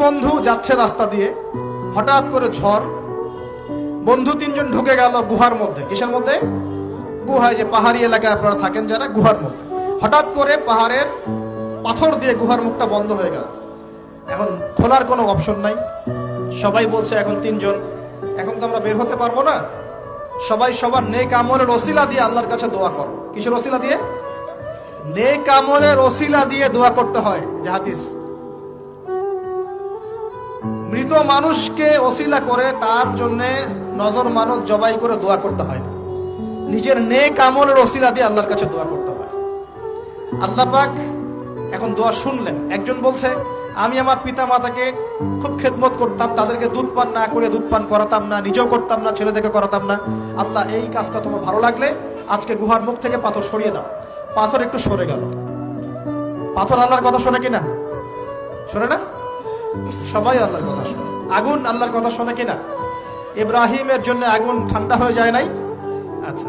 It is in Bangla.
বন্ধু যাচ্ছে রাস্তা দিয়ে, হঠাৎ করে ঝড়, বন্ধু তিনজন ঢুকে গেল গুহার মধ্যে। কিসের মধ্যে? গুহায়, যে পাহাড়ি এলাকায় আপনারা থাকেন যারা, গুহার মধ্যে। হঠাৎ করে পাহাড়ের পাথর দিয়ে গুহার মুখটা বন্ধ হয়ে গেল। এখন খোলার কোনো অপশন নাই। সবাই বলছে এখন তিনজন, এখন তো আমরা বের হতে পারবো না, সবাই সবার নেক আমলের ওসিলা দিয়ে আল্লাহর কাছে দোয়া করো। কিসের ওসিলা দিয়ে? নেক আমলের ওসিলা দিয়ে দোয়া করতে হয়। যে হাদিস, মৃত মানুষকে ওসিলা করে তার জন্য নজর মানত জবাই করে দোয়া করতে হয় না, নিজের নেক আমলের ওসিলা দিয়ে আল্লাহর কাছে দোয়া করতে হয়। আল্লাহ পাক এখন দোয়া শুনলেন। একজন বলছে, আমি আমার পিতা মাতাকে খুব খেদমত করতাম, তাদেরকে দুধ পান না করে দুধ পান করাতাম না, নিজেও করতাম না, ছেলেদেরকে করাতাম না। আল্লাহ, এই কাজটা তোমার ভালো লাগলে আজকে গুহার মুখ থেকে পাথর সরিয়ে দাও। পাথর একটু সরে গেল। পাথর আল্লাহর কথা শোনে কিনা? শোনে না? সবাই আল্লাহর কথা শোনে। আগুন আল্লাহর কথা শোনে কিনা? ইব্রাহিমের জন্য আগুন ঠান্ডা হয়ে যায় নাই? আচ্ছা,